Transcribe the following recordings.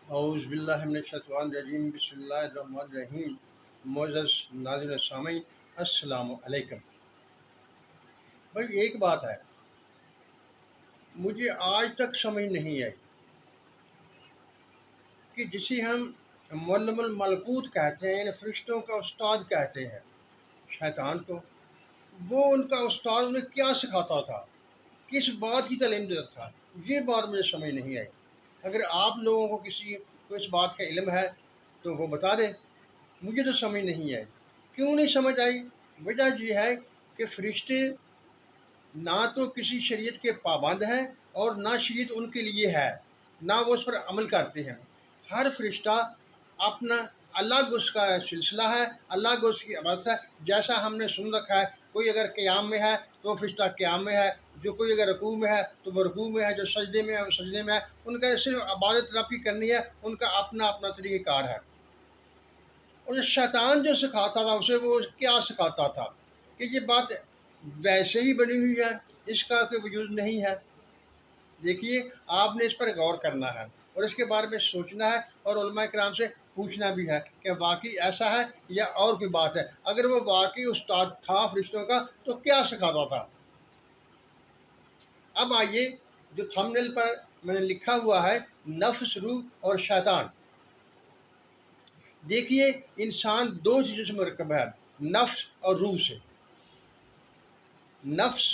اعوذ باللہ من الشیطان الرجیم، بسم اللہ الرحمن الرحیم۔ معزز ناظرین سامعین، السلام علیکم۔ بھائی ایک بات ہے، مجھے آج تک سمجھ نہیں آئی کہ جسے ہم معلم الملکوت کہتے ہیں، یعنی فرشتوں کا استاد کہتے ہیں شیطان کو، وہ ان کا استاد انہیں کیا سکھاتا تھا، کس بات کی تعلیم دیتا تھا، یہ بات مجھے سمجھ نہیں آئی۔ اگر آپ لوگوں کو کسی کو اس بات کا علم ہے تو وہ بتا دیں، مجھے تو سمجھ نہیں آئی۔ کیوں نہیں سمجھ آئی؟ وجہ یہ ہے کہ فرشتے نہ تو کسی شریعت کے پابند ہیں اور نہ شریعت ان کے لیے ہے، نہ وہ اس پر عمل کرتے ہیں۔ ہر فرشتہ اپنا الگ اس کا سلسلہ ہے، الگ اس کی عبادت ہے۔ جیسا ہم نے سن رکھا ہے، کوئی اگر قیام میں ہے تو فرشتہ قیام میں ہے، جو کوئی اگر رکوع میں ہے تو وہ رکوع میں ہے، جو سجدے میں ہے وہ سجدے میں ہے۔ ان کا صرف عبادت رب کی کرنی ہے، ان کا اپنا اپنا طریقہ کار ہے۔ اور شیطان جو سکھاتا تھا اسے وہ کیا سکھاتا تھا کہ یہ بات ویسے ہی بنی ہوئی ہے، اس کا کوئی وجود نہیں ہے۔ دیکھیے، آپ نے اس پر غور کرنا ہے اور اس کے بارے میں سوچنا ہے، اور علماء کرام سے پوچھنا بھی ہے کہ واقعی ایسا ہے یا اور کوئی بات ہے۔ اگر وہ واقعی استاد تھا فرشتوں کا تو کیا سکھاتا تھا؟ اب آئیے، جو تھمبنیل پر میں نے لکھا ہوا ہے نفس، روح اور شیطان، دیکھیے انسان دو چیزوں سے مرکب ہے، نفس اور روح سے۔ نفس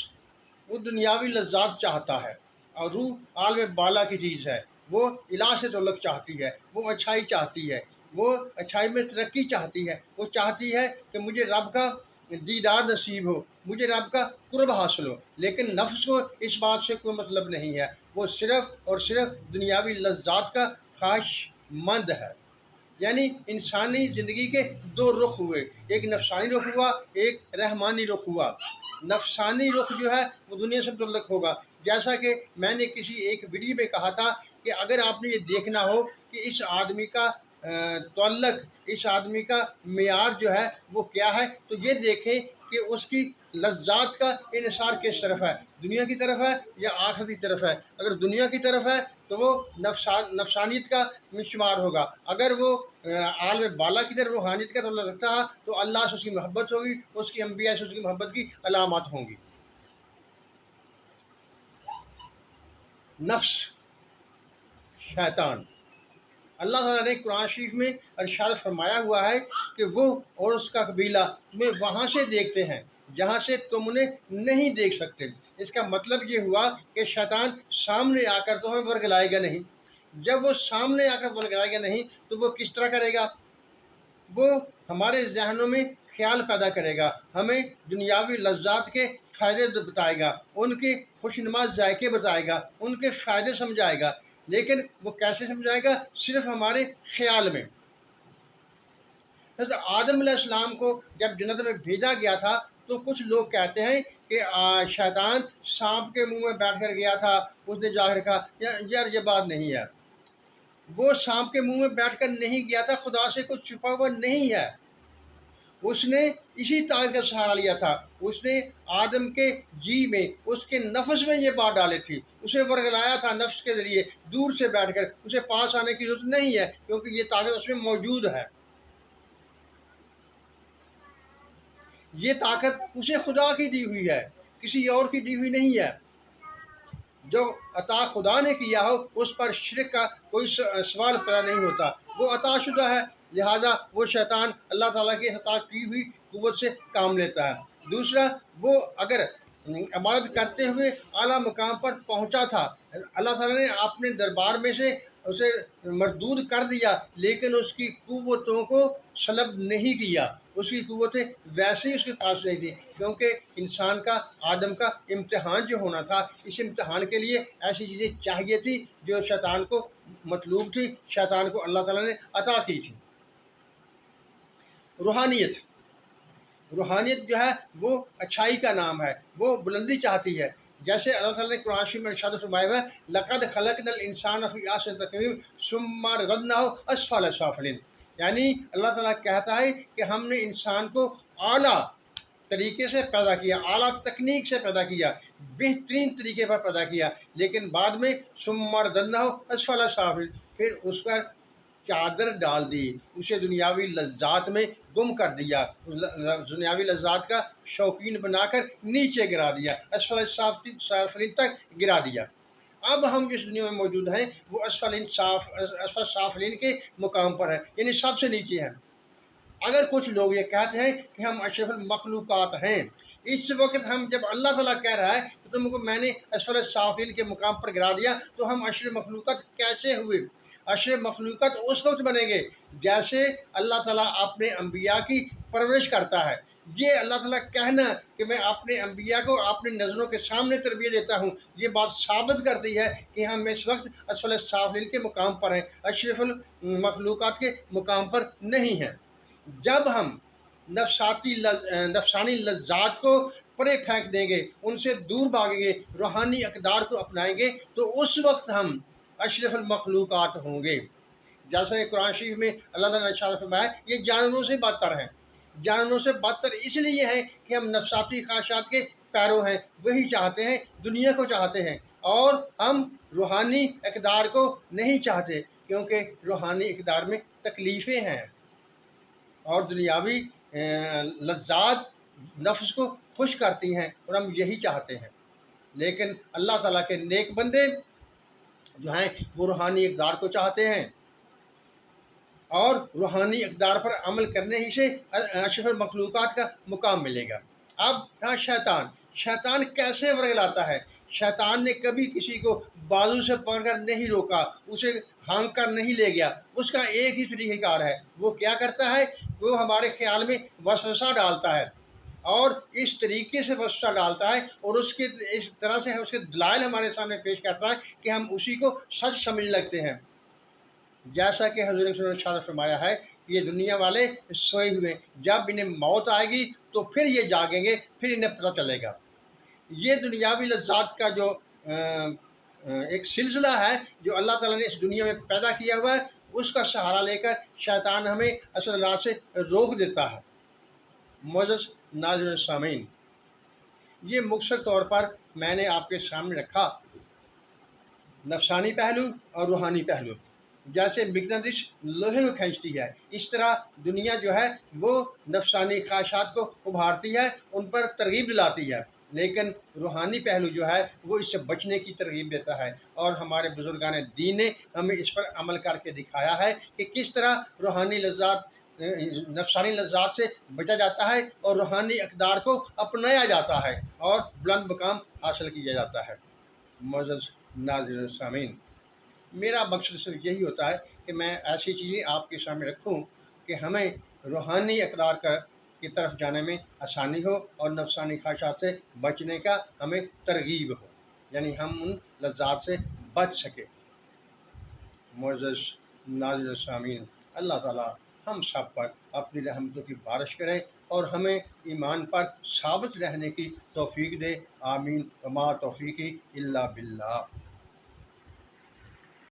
وہ دنیاوی لذات چاہتا ہے، اور روح عالم بالا کی چیز ہے، وہ الہ سے تعلق چاہتی ہے، وہ اچھائی چاہتی ہے، وہ اچھائی میں ترقی چاہتی ہے، وہ چاہتی ہے کہ مجھے رب کا دیدار نصیب ہو، مجھے رب کا قرب حاصل ہو۔ لیکن نفس کو اس بات سے کوئی مطلب نہیں ہے، وہ صرف اور صرف دنیاوی لذات کا خواہش مند ہے۔ یعنی انسانی زندگی کے دو رخ ہوئے، ایک نفسانی رخ ہوا، ایک رحمانی رخ ہوا۔ نفسانی رخ جو ہے وہ دنیا سے متعلق ہوگا، جیسا کہ میں نے کسی ایک ویڈیو میں کہا تھا کہ اگر آپ نے یہ دیکھنا ہو کہ اس آدمی کا تعلق، اس آدمی کا معیار جو ہے وہ کیا ہے، تو یہ دیکھیں کہ اس کی لذات کا انحصار کس طرف ہے، دنیا کی طرف ہے یا آخرت کی طرف ہے۔ اگر دنیا کی طرف ہے تو وہ نفسانیت کا شمار ہوگا، اگر وہ عالم بالا کی طرف روحانیت کا تعلق رکھتا ہے تو اللہ سے اس کی محبت ہوگی، اس کی انبیاء سے اس کی محبت کی علامات ہوں گی۔ نفس، شیطان، اللہ تعالیٰ نے قرآن شریف میں ارشاد فرمایا ہوا ہے کہ وہ اور اس کا قبیلہ تمہیں وہاں سے دیکھتے ہیں جہاں سے تم انہیں نہیں دیکھ سکتے۔ اس کا مطلب یہ ہوا کہ شیطان سامنے آ کر تو ہمیں ورگلائے گا نہیں۔ جب وہ سامنے آ کر ورگلائے گا نہیں تو وہ کس طرح کرے گا؟ وہ ہمارے ذہنوں میں خیال پیدا کرے گا، ہمیں دنیاوی لذات کے فائدے بتائے گا، ان کے خوشنما ذائقے بتائے گا، ان کے فائدے سمجھائے گا۔ لیکن وہ کیسے سمجھائے گا؟ صرف ہمارے خیال میں۔ حضرت آدم علیہ السلام کو جب جنت میں بھیجا گیا تھا تو کچھ لوگ کہتے ہیں کہ شیطان سانپ کے منہ میں بیٹھ کر گیا تھا، اس نے جا کر کہا یار یہ بات نہیں ہے، وہ سانپ کے منہ میں بیٹھ کر نہیں گیا تھا، خدا سے کچھ چھپا ہوا نہیں ہے۔ اس نے اسی طاقت کا سہارا لیا تھا، اس نے آدم کے جی میں، اس کے نفس میں یہ بات ڈالی تھی، اسے ورگلایا تھا نفس کے ذریعے، دور سے بیٹھ کر۔ اسے پاس آنے کی ضرورت نہیں ہے کیونکہ یہ طاقت اس میں موجود ہے۔ یہ طاقت اسے خدا کی دی ہوئی ہے، کسی اور کی دی ہوئی نہیں ہے۔ جو عطا خدا نے کیا ہو اس پر شرک کا کوئی سوال پیدا نہیں ہوتا، وہ عطا شدہ ہے، لہٰذا وہ شیطان اللہ تعالیٰ کی عطا کی ہوئی قوت سے کام لیتا ہے۔ دوسرا، وہ اگر عبادت کرتے ہوئے اعلیٰ مقام پر پہنچا تھا، اللہ تعالیٰ نے اپنے دربار میں سے اسے مردود کر دیا، لیکن اس کی قوتوں کو سلب نہیں کیا، اس کی قوتیں ویسے ہی اس کے پاس نہیں تھیں، کیونکہ انسان کا، آدم کا امتحان جو ہونا تھا، اس امتحان کے لیے ایسی چیزیں چاہیے تھی جو شیطان کو مطلوب تھی، شیطان کو اللہ تعالیٰ نے عطا کی تھی۔ روحانیت، روحانیت جو ہے وہ اچھائی کا نام ہے، وہ بلندی چاہتی ہے۔ جیسے اللہ تعالیٰ نے قرآن شریف میں ارشاد فرمایا ہے لقد خلقنا الانسان فی احسن تقویم ثم رددناه اسفل سافلین، یعنی اللہ تعالیٰ کہتا ہے کہ ہم نے انسان کو اعلیٰ طریقے سے پیدا کیا، اعلیٰ تکنیک سے پیدا کیا، بہترین طریقے پر پیدا کیا، لیکن بعد میں ثم رددناه اسفل سافلین، پھر اس پر چادر ڈال دی، اسے دنیاوی لذات میں گم کر دیا، دنیاوی لذات کا شوقین بنا کر نیچے گرا دیا، اسفل سافلین تک گرا دیا۔ اب ہم جس دنیا میں موجود ہیں وہ اسفل سافلین کے مقام پر ہے، یعنی سب سے نیچے ہیں۔ اگر کچھ لوگ یہ کہتے ہیں کہ ہم اشرف المخلوقات ہیں، اس وقت ہم جب اللہ تعالیٰ کہہ رہا ہے کہ تم کو میں نے اسفل سافلین کے مقام پر گرا دیا، تو ہم اشرف مخلوقات کیسے ہوئے؟ اشرف مخلوقات اس وقت بنیں گے جیسے اللہ تعالیٰ اپنے انبیاء کی پرورش کرتا ہے۔ یہ اللہ تعالیٰ کہنا کہ میں اپنے انبیاء کو اپنی نظروں کے سامنے تربیت دیتا ہوں، یہ بات ثابت کرتی ہے کہ ہم اس وقت اسفل سافلین کے مقام پر ہیں، اشرف المخلوقات کے مقام پر نہیں ہیں۔ جب ہم نفسانی لذات کو پرے پھینک دیں گے، ان سے دور بھاگیں گے، روحانی اقدار کو اپنائیں گے، تو اس وقت ہم اشرف المخلوقات ہوں گے۔ جیسا کہ قرآن شریف میں اللہ تعالیٰ نے ارشاد فرمایا یہ جانوروں سے بدتر ہیں۔ جانوروں سے بدتر اس لیے ہیں کہ ہم نفساتی خواہشات کے پیرو ہیں، وہی چاہتے ہیں، دنیا کو چاہتے ہیں، اور ہم روحانی اقدار کو نہیں چاہتے، کیونکہ روحانی اقدار میں تکلیفیں ہیں اور دنیاوی لذات نفس کو خوش کرتی ہیں، اور ہم یہی چاہتے ہیں۔ لیکن اللہ تعالیٰ کے نیک بندے جو ہیں وہ روحانی اقدار کو چاہتے ہیں، اور روحانی اقدار پر عمل کرنے ہی سے اشرف المخلوقات کا مقام ملے گا۔ اب رہا شیطان کیسے ورگلاتا ہے؟ شیطان نے کبھی کسی کو بازو سے پکڑ کر نہیں روکا، اسے ہانک کر نہیں لے گیا، اس کا ایک ہی طریقہ کار ہے۔ وہ کیا کرتا ہے؟ وہ ہمارے خیال میں وسوسہ ڈالتا ہے، اور اس طریقے سے وسوسہ ڈالتا ہے، اور اس طرح سے اس کے دلائل ہمارے سامنے پیش کرتا ہے کہ ہم اسی کو سچ سمجھ لگتے ہیں۔ جیسا کہ حضور صلی اللہ علیہ وسلم نے فرمایا ہے کہ یہ دنیا والے سوئے ہوئے، جب انہیں موت آئے گی تو پھر یہ جاگیں گے، پھر انہیں پتہ چلے گا۔ یہ دنیاوی لذات کا جو ایک سلسلہ ہے جو اللہ تعالیٰ نے اس دنیا میں پیدا کیا ہوا ہے، اس کا سہارا لے کر شیطان ہمیں اصل راہ سے روک دیتا ہے۔ معزز ناظرین سامعین، یہ مختصر طور پر میں نے آپ کے سامنے رکھا نفسانی پہلو اور روحانی پہلو۔ جیسے مقناطیس لوہے کو کھینچتی ہے، اس طرح دنیا جو ہے وہ نفسانی خواہشات کو ابھارتی ہے، ان پر ترغیب دلاتی ہے، لیکن روحانی پہلو جو ہے وہ اس سے بچنے کی ترغیب دیتا ہے، اور ہمارے بزرگان دین نے ہمیں اس پر عمل کر کے دکھایا ہے کہ کس طرح نفسانی لذات سے بچا جاتا ہے اور روحانی اقدار کو اپنایا جاتا ہے اور بلند مقام حاصل کیا جاتا ہے۔ معزز ناظرین سامعین، میرا مقصد صرف یہی ہوتا ہے کہ میں ایسی چیزیں آپ کے سامنے رکھوں کہ ہمیں روحانی اقدار کی طرف جانے میں آسانی ہو، اور نفسانی خواہشات سے بچنے کا ہمیں ترغیب ہو، یعنی ہم ان لذات سے بچ سکیں۔ معزز ناظرین سامعین، اللہ تعالیٰ ہم سب پر اپنی رحمتوں کی بارش کریں اور ہمیں ایمان پر ثابت رہنے کی توفیق دے۔ آمین۔ وما توفیقی الا باللہ۔